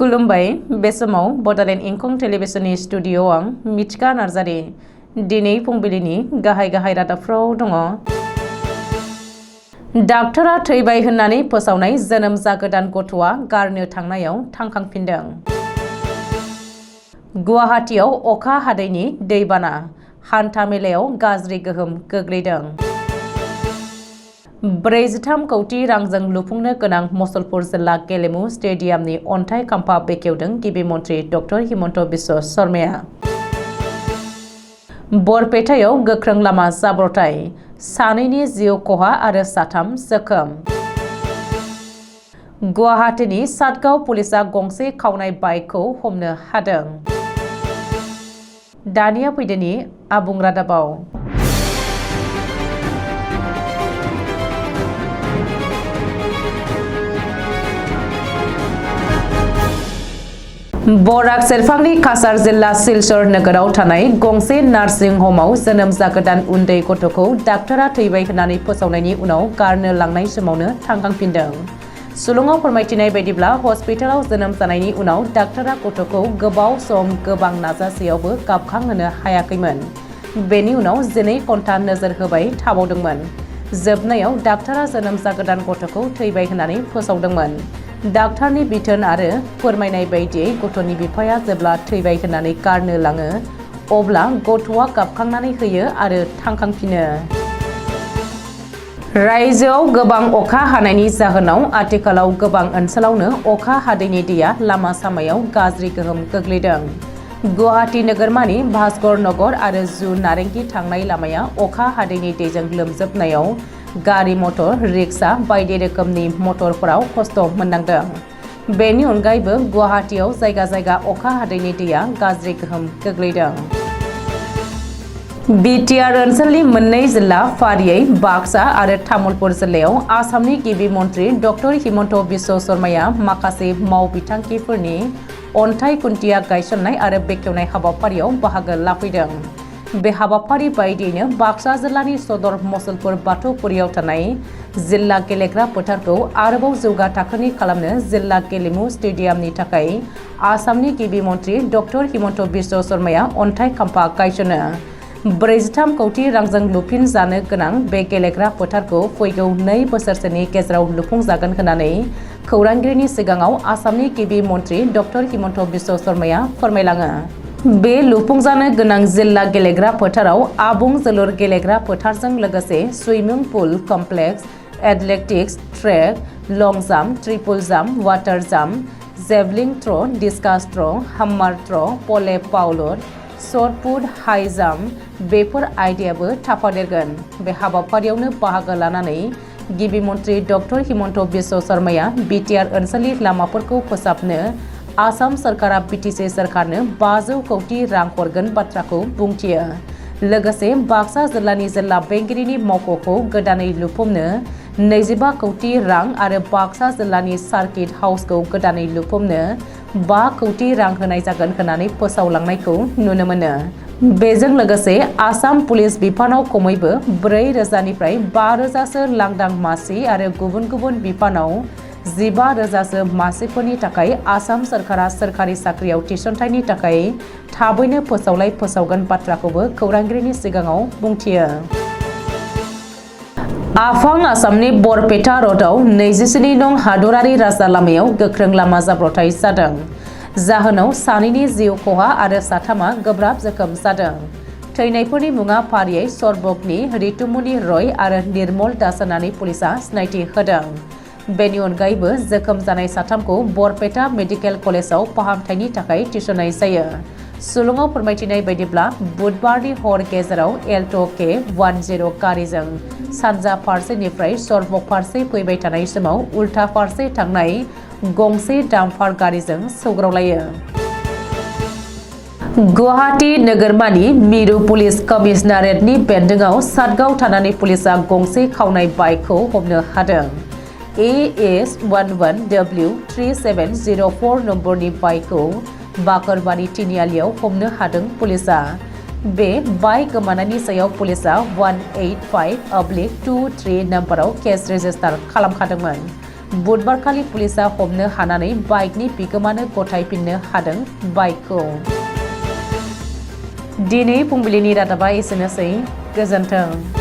खुलुमबाय बे समाव बडोलेण्ड इंखं टेलिभिजननि स्टुडिअ आं मिथिका नार्जारि दिनै फुंबिलिनि गाहाय रादाबफ्राव दङ। डाक्टरा थैबाय होननानै फोसावनाय जोनोम जागोदान गथ'आ गारनो थांनायाव थांखांफिनदों। गुवाहाटीयाव अखा हादैनि दैबाना हान्था मेलायाव गाज्रि गोहोम गोग्लैदों। 43 कौटि रांजों लुफुंनो गोनां मुसलपुर जिल्ला गेलेमु स्टेडियामनि अन्थाइ खाम्फा बेखेवदों गिबि मन्थ्रि डक्टर हिमन्त बिश्व शर्माया। बरपेटायाव गोख्रों लामा जाब्रबथाय सानैनि जिउ खहा आरो 3 जोखोम। गुवाहाटीनि सातगाव पुलिसा गंसे खावनाय बाइकखौ हमनो हादों। दानिया फैदोनि आबुं रादाबाव। बराक सेरफांनि काछार जिल्ला सिलचर नोगोराव थानाय गंसे नार्सिं हमाव जोनोम जागोदान उन्दै गथ'खौ डाक्टरा थैबाय होननानै फोसावनायनि उनाव गारनो लांनाय समावनो थांखांफिनदों। सुलुङाव फोरमायथिनाय बायदिब्ला हस्पिटालाव जोनोम जानायनि उनाव डाक्टरा गथ'खौ गोबाव सम गोबां नाजासेयावबो गाबखांहोनो हायाखैमोन। बेनि उनाव 12 घन्टा नोजोर होबाय थाबावदोंमोन। जोबनायाव डाक्टरा जोनोम जागोदान गथ'खौ थैबाय होननानै फोसावदोंमोन। डाक्टारनि बिथोन आरो फोरमायनाय बायदियै गथ'नि बिफाया जेब्ला थैबाय होननानै गारनो लाङो अब्ला गथ'आ गाबखांनानै होयो आरो थांखांफिनो। रायजोआव गोबां अखा हानायनि जाहोनाव आथिखालाव गोबां ओनसोलावनो अखा हादैनि दैया लामा सामायाव गाज्रि गोहोम गोग्लैदों। गुवाहाटी नोगोरमानि भास्कर नगर आरो जु नारेंगी थांनाय लामाया अखा हादैनि दैजों लोमजोबनायाव गारि मटर रिक्सा बायदि रोखोमनि मटरफोराव खस्थ' मोननांदों। बेनि अनगायैबो गुवाहाटीयाव जायगा जायगा अखा हादैनि दैया गाज्रि गोहोम गोग्लैदों। बिटिआर ओनसोलनि मोननै जिल्ला फारियै बाक्सा आरो तामुलपुर जिल्लायाव आसामनि गिबि मन्थ्रि डक्टर हिमन्त बिश्व शर्माया माखासे मावबिथांखिफोरनि अन्थाइ खुन्थिया गायसननाय आरो बेखेवनाय हाबाफारियाव बाहागो लाफैदों। बे हाबाफारि बायदियैनो बाक्सा जिल्लानि सदर मुसलपुर बाथौफुरियाव थानाय जिल्ला गेलेग्रा फोथारखौ आरोबाव जौगा थाखोनि खालामनो जिल्ला गेलेमु स्टेडियामनि थाखाय आसामनि गिबि मन्थ्रि डक्टर हिमन्त बिश्व शर्माया अन्थाइ खाम्फा गायसनो। 43 कौटि रांजों लुफिनजानो गोनां बे गेलेग्रा फोथारखौ फैगौ 2 बोसोरसोनि गेजेराव लुफुंजागोन होननानै खौरांगिरिनि सिगाङाव आसामनि गिबि मन्थ्रि डक्टर हिमन्त बिश्व शर्माया फोरमायलाङो। बे लुफुंजानो गोनां जिल्ला गेलेग्रा फोथाराव आबुं जोलुर गेलेग्रा फोथारजों लोगोसे swimming pool complex, athletics track, long jump, triple jump, water jump, javelin throw', discus throw', hammer throw', pole vault, shot put, high jump बेफोर आयदायाबो थाफादेरगोन। बे हाबाफारियावनो बाहागो लानानै गिबि मन्थ्रि डक्टर हिमन्त बिश्व शर्माया बिटिआर ओनसोलनि लामाफोरखौ फोसाबनो आसाम सरकारा बिटिसि सरकारनो 500 कौटि रां हरगोन बाथ्राखौ बुंथियो। लोगोसे बाक्सा जिल्लानि जिल्ला बेंगिरिनि मावख'खौ गोदानै लुफुंनो 25 कौटि रां आरो बाक्सा जिल्लानि सार्किट हाउसखौ गोदानै लुफुंनो 5 कौटि रां होनाय जागोन होननानै फोसावलांनायखौ नुनो मोनो। बेजों लोगोसे आसाम पुलिस बिफानाव खमैबो 4,000निफ्राय 5,000सो लांदां मासि आरो गुबुन गुबुन बिफानाव 15,000सो मासिफोरनि थाखाय आसाम सरकारा सोरखारि साख्रियाव थिसनथायनि थाखाय थाबैनो फोसावगोन बाथ्राखौबो खौरांगिरिनि सिगाङाव बुंथियो। आफां आसामनि बरपेटा रडआव 27 नं हादरारि राजा लामायाव गोख्रों लामा जाब्रबथाय जादों। जाहोनाव सानैनि जिउ खहा आरो 3 गोब्राब जोखोम जादों। थैनायफोरनि मुङा फारियै सरबगनि रितुमनि रय आरो निर्मल दास होननानै पुलिसा सिनायथि होदों। बेनि अनगायैबो जोखोम जानाय 3खौ बरपेटा मेडिकेल कलेजाव फाहामथायनि थाखाय थिसननाय जायो। सुलुङाव फोरमायथिनाय बायदिब्ला बुधबारनि हर गेजेराव एल्ट' K10 गारिजों सानजा फारसेनिफ्राय सरबग फारसे फैबाय थानाय समाव उल्था फारसे थांनाय गंसे डाम्पार गारिजों सौग्रावलायो। गुवाहाटी नोगोरमानि मिरु पुलिस कमिशनारेटनि बेन्दोंआव सातगाव थानानै पुलिसा गंसे खावनाय बाइकखौ हमनो हादों। AS11W3704 नम्बरनि बाइकखौ बाकरबारि तिनिआलियाव हमनो हादों पुलिसा। बे बाइक गोमानायनि सायाव पुलिसा 185/23 नम्बराव केस रेजिस्टार खालामखादोंमोन। बुधबारखालि पुलिसा हमनो हानानै बाइकनि बिगोमानो गथायफिननो हादों बाइकखौ। दिनै फुंबिलिनि रादाबा एसेनोसै। गोजोन्थों।